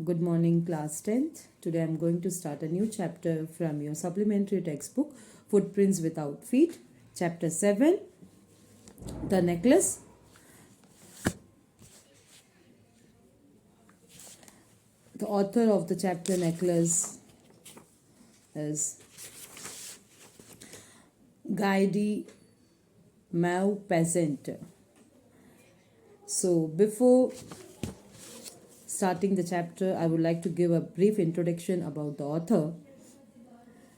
Good morning, class 10th. Today I'm going to start a new chapter from your supplementary textbook, Footprints Without Feet, chapter 7, The Necklace. The author of the chapter Necklace is Guy de Maupassant. So before starting the chapter, I would like to give a brief introduction about the author.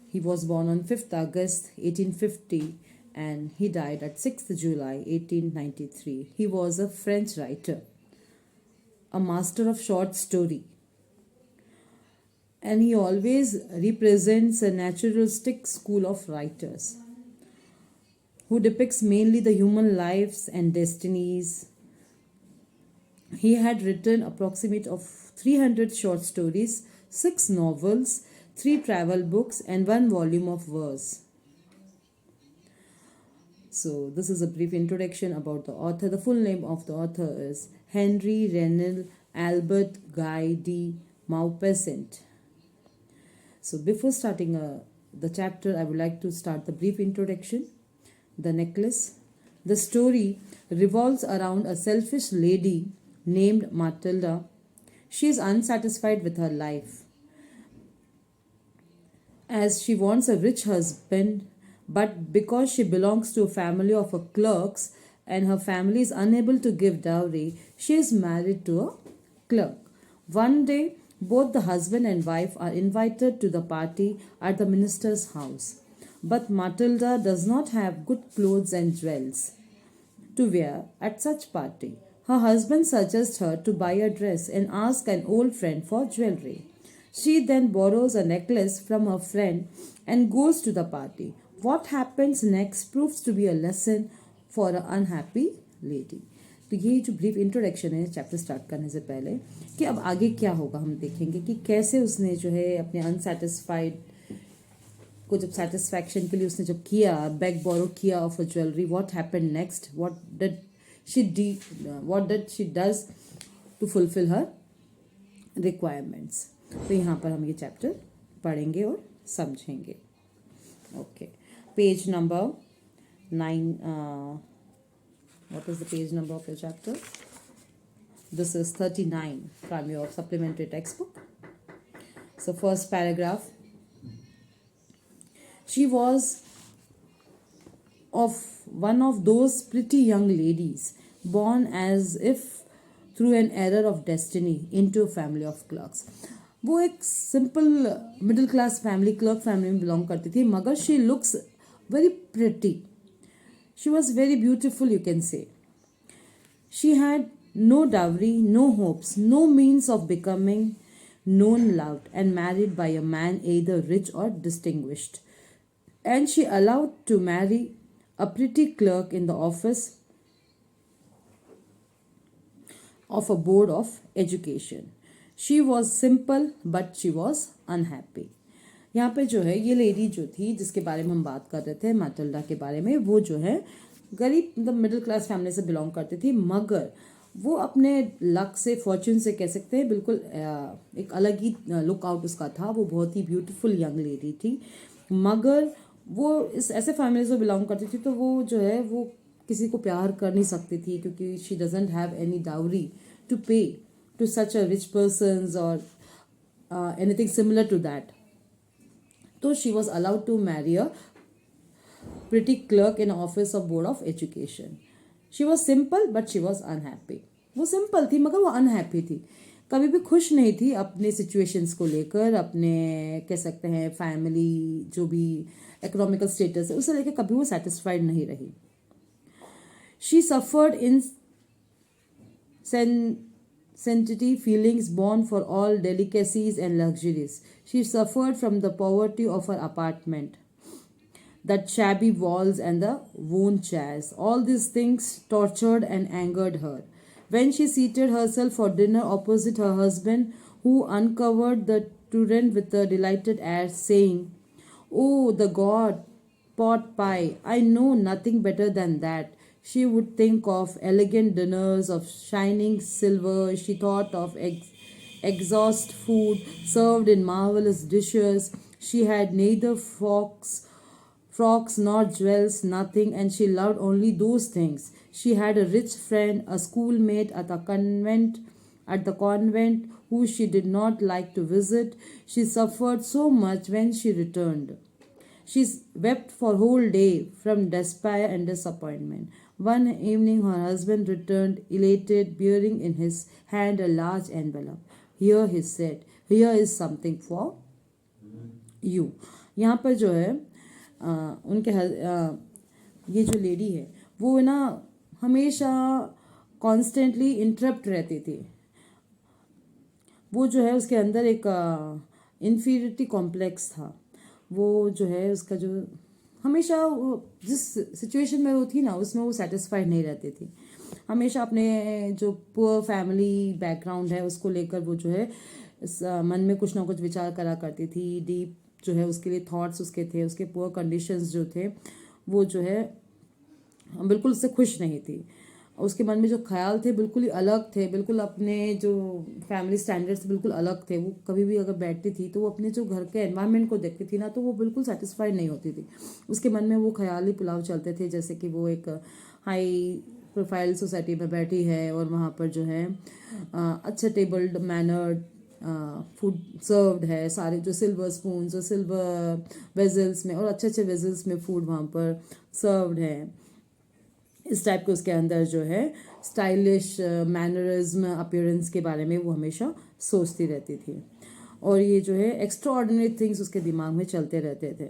He was born on 5th August 1850 and he died at 6th July 1893. He was a French writer, a master of short story, and he always represents a naturalistic school of writers who depicts mainly the human lives and destinies. He had written approximate of 300 short stories, 6 novels, 3 travel books and 1 volume of verse. So this is a brief introduction about the author. The full name of the author is Henry Renal Albert Guy de Maupassant. So before starting the chapter, I would like to start the brief introduction. The Necklace. The story revolves around a selfish lady named Matilda. She is unsatisfied with her life as she wants a rich husband, but because she belongs to a family of clerks and her family is unable to give dowry, she is married to a clerk. One day, both the husband and wife are invited to the party at the minister's house. But Matilda does not have good clothes and jewels to wear at such party. Her husband suggests her to buy a dress and ask an old friend for jewelry. She then borrows a necklace from her friend and goes to the party. What happens next proves to be a lesson for an unhappy lady. तो ये जो brief introduction है chapter start करने से पहले कि अब आगे क्या होगा हम देखेंगे कि कैसे उसने जो है अपने अनसेटिस्फाइड को जब सेटिस्फैक्शन के लिए उसने जब किया बैग बोरो किया of a jewellery what happened next what did she does to fulfil her requirements. तो यहाँ पर हम ये चैप्टर पढ़ेंगे और समझेंगे. Okay, page number 9. What is the page number of your chapter? This is 39 from your supplementary textbook. So first paragraph. She was of one of those pretty young ladies born as if through an error of destiny into a family of clerks. वो एक simple middle class family clerk family में belong करती थी, मगर she looks very pretty. She was very beautiful, you can say. She had no dowry, no hopes, no means of becoming known, loved, and married by a man either rich or distinguished. And she allowed to marry a pretty clerk in the office of a board of education. She was simple, but she was unhappy. यहाँ पे जो है ये lady जो थी जिसके बारे में हम बात कर रहे थे मैटिल्डा के बारे में, वो जो है गरीब मतलब मिडिल क्लास फैमिली से बिलोंग करती थी, मगर वो अपने लक से फॉर्च्यून से कह सकते हैं बिल्कुल एक अलग ही लुक आउट उसका था. वो बहुत ही ब्यूटीफुल यंग लेडी थी, मगर वो इस ऐसे फैमिली से बिलोंग करती थी तो वो जो है वो किसी को प्यार कर नहीं सकती थी क्योंकि she doesn't have any dowry to pay to such a rich persons और anything similar to that. So she was allowed to marry a pretty clerk in office of board of education. She was simple but she was unhappy. वो simple थी मगर वो unhappy थी, कभी भी खुश नहीं थी अपने सिचुएशंस को लेकर, अपने कह सकते हैं फैमिली जो भी इकोनॉमिकल स्टेटस है उसे लेकर कभी वो सेटिस्फाइड नहीं रही. She suffered in sensitive feelings born for all delicacies and luxuries. She suffered from the poverty of her apartment, the shabby walls and the worn chairs. All these things tortured and angered her. When she seated herself for dinner opposite her husband, who uncovered the tureen with a delighted air, saying, "Oh, the god, pot pie, I know nothing better than that." She would think of elegant dinners of shining silver. She thought of exhaust food served in marvelous dishes. She had neither frocks nor jewels, nothing, and she loved only those things. She had a rich friend, a schoolmate at the convent, who she did not like to visit. She suffered so much when she returned. She wept for whole day from despair and disappointment. One evening her husband returned elated, bearing in his hand a large envelope. Here he said, here is something for you. यहाँ पर जो है ये जो lady है वो ना हमेशा कॉन्स्टेंटली इंटरप्ट रहती थी. वो जो है उसके अंदर एक इन्फीरियरिटी कॉम्प्लेक्स था. वो जो है उसका जो हमेशा जिस सिचुएशन में वो थी ना उसमें वो सेटिस्फाइड नहीं रहती थी. हमेशा अपने जो पुअर फैमिली बैकग्राउंड है उसको लेकर वो जो है मन में कुछ ना कुछ विचार करा करती थी. डीप जो है उसके लिए थॉट्स उसके थे. उसके पुअर कंडीशंस जो थे वो जो है बिल्कुल उससे खुश नहीं थी. उसके मन में जो ख्याल थे बिल्कुल ही अलग थे. बिल्कुल अपने जो फैमिली स्टैंडर्ड्स बिल्कुल अलग थे. वो कभी भी अगर बैठती थी तो वो अपने जो घर के एनवायरनमेंट को देखती थी ना तो वो बिल्कुल सेटिस्फाइड नहीं होती थी. उसके मन में वो ख्याल ही पुलाव चलते थे जैसे कि वो एक हाई प्रोफाइल सोसाइटी में बैठी है और वहाँ पर जो है अच्छा टेबल्ड मैनर्ड फूड सर्व्ड है. सारे जो सिल्वर स्पून्स और सिल्वर वेजल्स में और अच्छे अच्छे वेजल्स में फूड वहाँ पर सर्व्ड है. इस टाइप के उसके अंदर जो है स्टाइलिश मैनरिज्म अपीयरेंस के बारे में वो हमेशा सोचती रहती थी. और ये जो है एक्स्ट्रा ऑर्डिनरी थिंग्स उसके दिमाग में चलते रहते थे.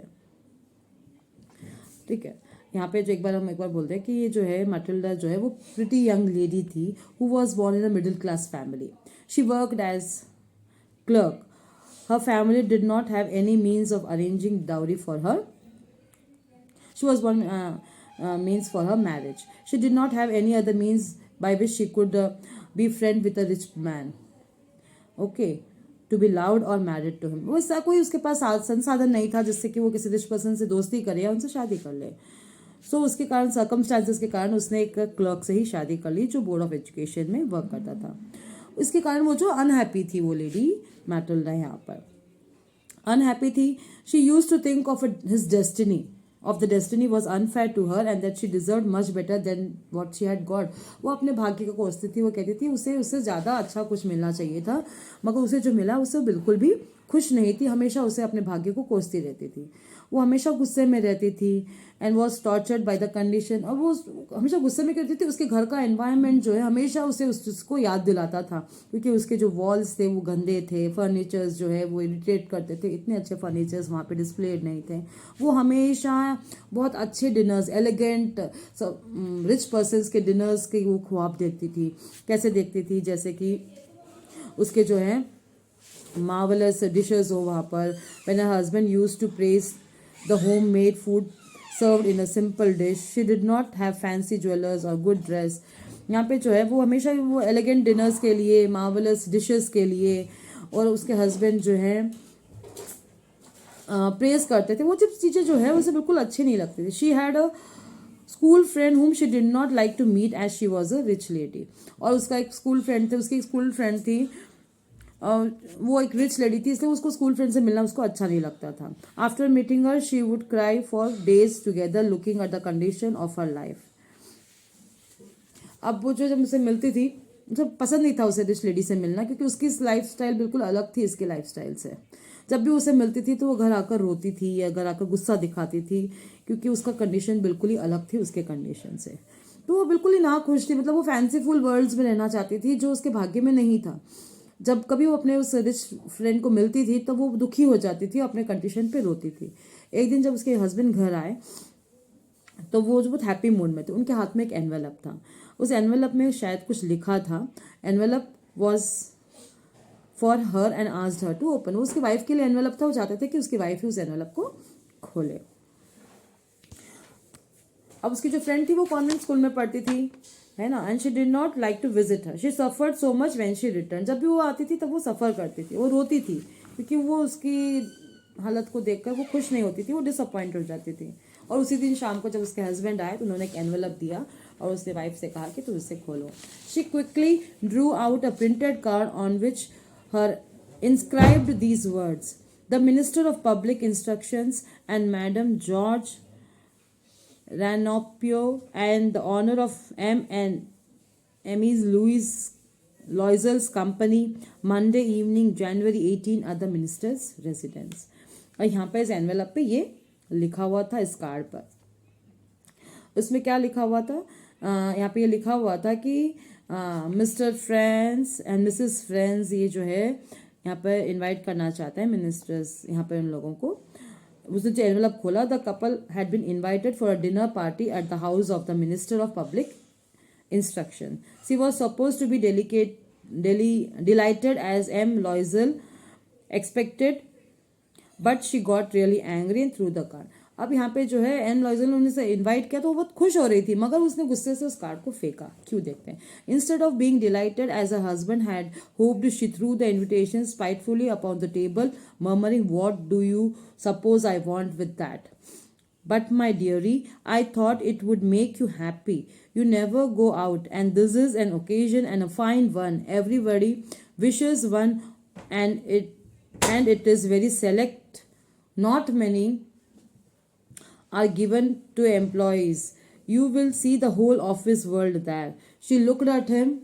ठीक है. यहाँ पे जो हम एक बार बोलते हैं कि ये जो है मैटिल्डा जो है वो प्रिटी यंग लेडी थी who was born in a middle class family. She worked as clerk. Her family did not have any means of arranging dowry for her. She was born means for her marriage. She did not have any other means by which she could be friend with a rich man. Okay, to be loved or married to him. वो ऐसा कोई उसके पास संसाधन नहीं था जिससे कि वो किसी रिच पर्सन से दोस्ती करे या उनसे शादी कर ले. सो उसके कारण सर्कमस्टांसेस के कारण उसने एक क्लर्क से ही शादी कर ली जो बोर्ड ऑफ एजुकेशन में वर्क करता था. इसके कारण वो जो अनहैप्पी थी वो लेडी मैटिल्डा यहाँ पर अनहैप्पी थी. She used to think of his destiny of the destiny was unfair to her and that she deserve much better than what she had got. वो अपने भाग्य को कोसती थी. वो कहती थी उसे उससे ज़्यादा अच्छा कुछ मिलना चाहिए था मगर उसे जो मिला उससे बिल्कुल भी खुश नहीं थी. हमेशा उसे अपने भाग्य को कोसती रहती थी. वो हमेशा गुस्से में रहती थी and was tortured by the condition. और वो हमेशा गुस्से में करती थी. उसके घर का एनवायरनमेंट जो है हमेशा उसे उसको याद दिलाता था क्योंकि उसके जो वॉल्स थे वो गंदे थे. फर्नीचर्स जो है वो इरिटेट करते थे. इतने अच्छे फर्नीचर्स वहाँ पे डिस्प्लेड नहीं थे. वो हमेशा बहुत अच्छे डिनर्स एलिगेंट रिच पर्सनस के डिनर्स के वो ख्वाब देखती थी. कैसे देखती थी जैसे कि उसके जो है marvelous dishes हो वहाँ पर. when her husband used to praise the homemade food served in a simple dish, she did not have fancy jewelers or good dress. यहाँ पे जो है वो हमेशा वो एलिगेंट डिनर्स के लिए marvelous dishes के लिए और उसके हस्बैंड जो है प्रेज करते थे. वो जब चीज़ें जो है उसे बिल्कुल अच्छी नहीं लगती थी. She had a school friend whom she did not like to meet as she was a rich lady. और उसका एक स्कूल फ्रेंड थे. उसकी एक स्कूल फ्रेंड थी वो एक रिच लेडी थी इसलिए उसको स्कूल फ्रेंड से मिलना उसको अच्छा नहीं लगता था. After meeting her she would cry for days together looking at the condition of her life. अब वो जो जब मुझसे मिलती थी मुझे पसंद नहीं था उसे रिच लेडी से मिलना क्योंकि उसकी लाइफ स्टाइल बिल्कुल अलग थी इसके लाइफ स्टाइल से. जब भी उसे मिलती थी तो वो घर आकर रोती थी या घर आकर गुस्सा दिखाती थी क्योंकि उसका कंडीशन बिल्कुल ही अलग थी उसके कंडीशन से. तो वो बिल्कुल ही ना खुश थी. मतलब वो फैंसीफुल वर्ल्ड्स में रहना चाहती थी जो उसके भाग्य में नहीं था. जब कभी वो अपने उस रिच फ्रेंड को मिलती थी तो वो दुखी हो जाती थी अपने कंडीशन पे रोती थी. एक दिन जब उसके हस्बैंड घर आए तो वो जो बहुत हैप्पी मूड में थे. उनके हाथ में एक एनवेलप था. उस एनवेलप में शायद कुछ लिखा था. Envelope was for her and asked her to open. वो उसकी वाइफ के लिए एनवेलप था. वो चाहते थे कि उसकी वाइफ ही उस एनवेलप को खोले. अब उसकी जो फ्रेंड थी वो कॉन्वेंट स्कूल में पढ़ती थी है ना. And she did not like to visit her. She suffered so much when she return. जब भी वो आती थी तब वो सफ़र करती थी. वो रोती थी क्योंकि वो उसकी हालत को देखकर वो खुश नहीं होती थी. वो डिसअपॉइंट हो जाती थी. और उसी दिन शाम को जब उसके हस्बैंड आए तो उन्होंने एक एनवेलप दिया और उसने वाइफ से कहा कि तुम इसे खोलो. She quickly Drew out a printed card on which her inscribed these words: the Minister of Public Instructions and Madam George Ranopio and the honor of M.E. Loisel's company, Monday evening, January 18 at the minister's residence. और यहाँ पे इस envelope पे ये लिखा हुआ था, इस कार्ड पर। उसमें क्या लिखा हुआ था? यहाँ पे ये लिखा हुआ था कि mister friends and Mrs friends ये जो है यहाँ पर इनवाइट करना चाहते हैं मिनिस्टर्स, यहाँ पर उन लोगों को। उसने जो एनवेलप खोला, the couple had been invited for a dinner party at the house of the minister of public instruction. She was supposed to be delighted as M. Loisel expected, but she got really angry and threw the card. अब यहाँ पे जो है M लॉइजल ने उन्हें invite किया तो वो बहुत खुश हो रही थी, मगर उसने गुस्से से उस कार्ड को फेंका. क्यों देखते हैं. Instead of being delighted as a husband had hoped, she threw the invitation spitefully upon the table, murmuring what do you suppose I want with that. But my dearie, I thought it would make you happy. You never go out, and this is an occasion and a fine one. Everybody wishes one, and it is very select. Not many are given to employees. You will see the whole office world there. She looked at him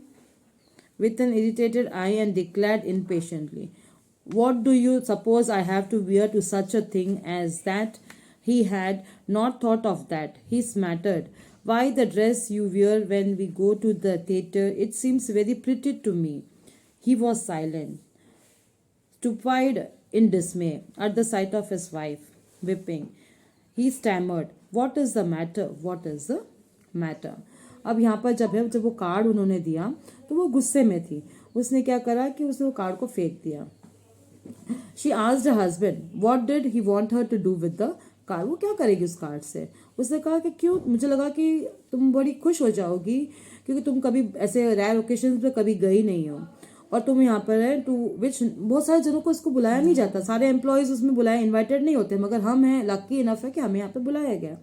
with an irritated eye and declared impatiently, what do you suppose I have to wear to such a thing as that? He had not thought of that. He smattered. Why, the dress you wear when we go to the theatre, it seems very pretty to me. He was silent, stupefied in dismay at the sight of his wife weeping. He stammered, what is the matter? What is the matter? अब यहाँ पर जब वो card उन्होंने दिया तो वो गुस्से में थी. उसने क्या करा कि उसने वो कार्ड को फेंक दिया. She asked her husband, what did he want her to do with the card, वो क्या करेगी उस कार्ड से. उसने कहा कि क्यों, मुझे लगा कि तुम बड़ी खुश हो जाओगी क्योंकि तुम कभी ऐसे रेयर ओकेशन पे कभी गई नहीं हो और तुम यहाँ पर है टू विच. बहुत सारे जनों को इसको बुलाया नहीं जाता, सारे एम्प्लॉयज उसमें बुलाए इन्वाइटेड नहीं होते, मगर हम हैं लकी इनफ है कि हमें यहाँ पे बुलाया गया.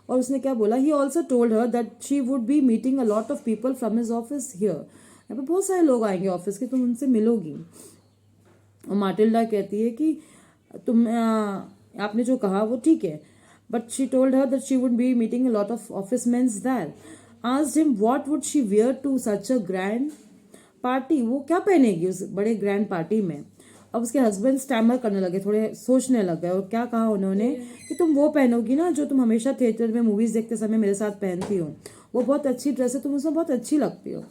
और उसने क्या बोला, he also told her that she would be meeting a lot of people from his office here. यहाँ पे बहुत सारे लोग आएंगे ऑफिस के, तुम उनसे मिलोगी. और माटिल्डा कहती है कि तुम आपने जो कहा वो ठीक है, but she told her that she would be meeting a lot of office mens there. Asked him what would she wear to such a grand party, वो क्या पहनेगी उस बड़े ग्रैंड पार्टी में. अब उसके हस्बैंड स्टैमर करने लगे, थोड़े सोचने लगे, और क्या कहा उन्होंने कि तुम वो पहनोगी ना जो तुम हमेशा थिएटर में मूवीज देखते समय मेरे साथ पहनती हो, वो बहुत अच्छी ड्रेस है, तुम उसमें बहुत अच्छी लगती हो.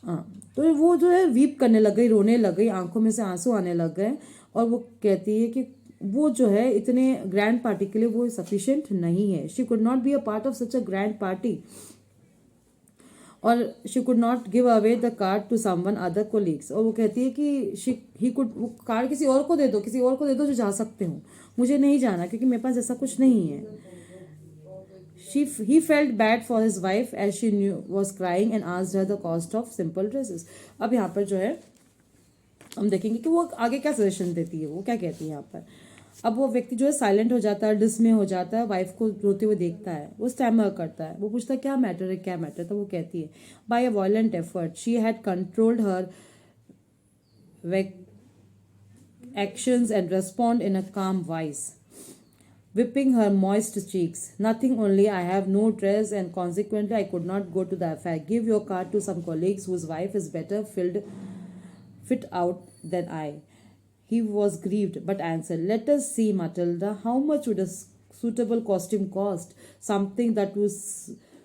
हाँ, तो वो जो है वीप करने लग गई, रोने लग गई, आंखों में से आंसू आने लग गए. और वो कहती है कि वो जो है इतने ग्रैंड पार्टी के लिए वो सफिशिएंट नहीं है. She could not be a part of such a grand party, और she could not give away the card to someone other colleagues. और वो कहती है कि ही कुड, वो कार्ड किसी और को दे दो, किसी और को दे दो जो जा सकते हो, मुझे नहीं जाना क्योंकि मेरे पास ऐसा कुछ नहीं है. He felt bad for his wife as she was crying and asked her the cost of simple dresses. अब यहाँ पर जो है हम देखेंगे कि वो आगे क्या सजेशन देती है, वो क्या कहती है यहाँ पर. अब वो व्यक्ति जो है साइलेंट हो जाता है, डिसमे हो जाता है, वाइफ को रोते हुए देखता है, वो स्टैमर करता है, वो पूछता है क्या मैटर है, क्या मैटर. तो वो कहती है, by a violent effort she had controlled her actions and respond in a calm voice, whipping her moist cheeks. Nothing, only I have no dress and consequently I could not go to the affair. Give your card to some colleagues whose wife is better fit out than I. He was grieved but answered, let us see, Matilda, how much would a suitable costume cost? Something that would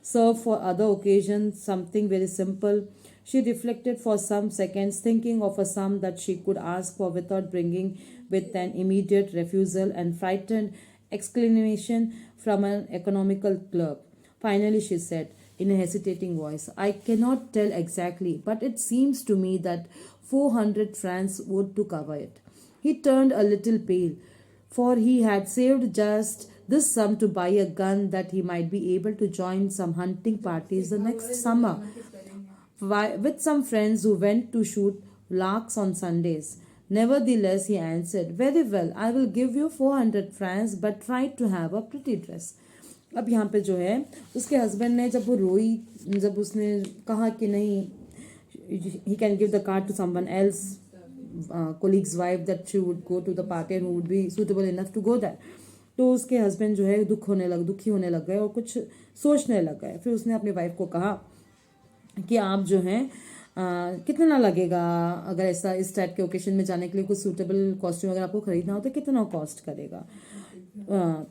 serve for other occasions, something very simple. She reflected for some seconds, thinking of a sum that she could ask for without bringing with an immediate refusal and frightened exclamation from an economical clerk. Finally she said in a hesitating voice, I cannot tell exactly, but it seems to me that 400 francs would to cover it. He turned a little pale, for he had saved just this sum to buy a gun that he might be able to join some hunting parties the next summer with some friends who went to shoot larks on Sundays. Nevertheless, he answered, very well, I will give you 400 francs, but try to have a pretty dress. अब यहाँ पे जो है उसके husband ने जब वो रोई, जब उसने कहा कि नहीं he can give the card to someone else, colleague's wife, that she would go to the party and who would be suitable enough to go there. तो उसके हस्बैंड जो है दुखी होने लग गए और कुछ सोचने लग गए। फिर उसने अपनी वाइफ को कहा कि आप जो हैं कितना लगेगा, अगर ऐसा इस टाइप के ओकेशन में जाने के लिए कुछ सूटेबल कॉस्ट्यूम अगर आपको खरीदना हो तो कितना कॉस्ट करेगा।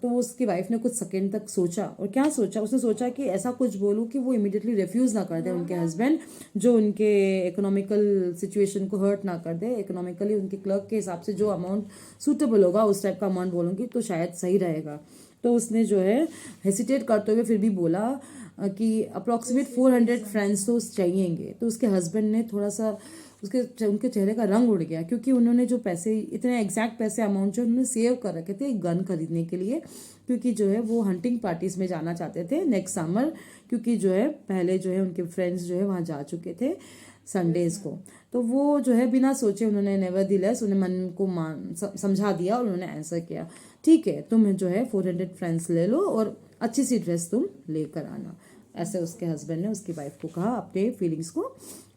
तो उसकी वाइफ ने कुछ सेकंड तक सोचा, और क्या सोचा, उसने सोचा कि ऐसा कुछ बोलूं कि वो इमीडिएटली रिफ्यूज़ ना कर दे उनके हस्बैंड, जो उनके इकोनॉमिकल सिचुएशन को हर्ट ना कर दे। इकोनॉमिकली उनके क्लर्क के हिसाब से जो अमाउंट सूटेबल होगा उस टाइप का अमाउंट बोलूँगी तो शायद सही रहेगा। तो उसने जो है हेसिटेट करते हुए फिर भी बोला कि अप्रॉक्सीमेट 400 फ्रेंड्स तो चाहिएंगे। तो उसके हस्बैंड ने थोड़ा सा उनके चेहरे का रंग उड़ गया, क्योंकि उन्होंने जो पैसे, इतने एग्जैक्ट पैसे अमाउंट जो उन्होंने सेव कर रखे थे एक गन खरीदने के लिए, क्योंकि जो है वो हंटिंग पार्टीज में जाना चाहते थे नेक्स्ट समर, क्योंकि जो है पहले जो है उनके फ्रेंड्स जो है वहाँ जा चुके थे संडेज को। तो वो जो है बिना सोचे उन्होंने नेवरदिलेस उन्हें मन को समझा दिया और उन्होंने आंसर किया, ठीक है तुम जो है 400 फ्रेंड्स ले लो और अच्छी सी ड्रेस तुम लेकर आना। ऐसे उसके हस्बैंड ने उसकी वाइफ को कहा, अपने फीलिंग्स को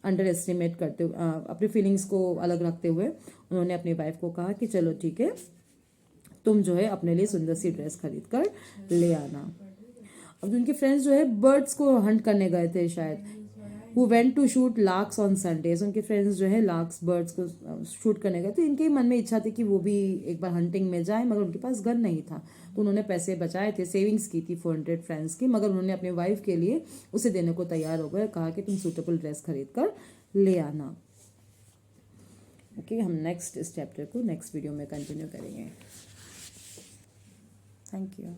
अंडर एस्टिमेट करते हुए, अपनी फीलिंग्स को अलग रखते हुए उन्होंने अपनी वाइफ को कहा कि चलो ठीक है तुम जो है अपने लिए सुंदर सी ड्रेस खरीद कर ले आना। अब उनके फ्रेंड्स जो है बर्ड्स को हंट करने गए थे शायद, who went to shoot larks on Sundays। उनके फ्रेंड्स जो है लार्क्स बर्ड्स को शूट करने गए, तो इनके मन में इच्छा थी कि वो भी एक बार हंटिंग में जाए, मगर उनके पास गन नहीं था। तो उन्होंने पैसे बचाए थे, सेविंग्स की थी 400 फ्रेंड्स की, मगर उन्होंने अपनी वाइफ के लिए उसे देने को तैयार हो गए, कहा कि तुम सूटेबल ड्रेस खरीद कर ले आना। ओके, हम नेक्स्ट इस चैप्टर को नेक्स्ट वीडियो में कंटिन्यू करेंगे। Thank you.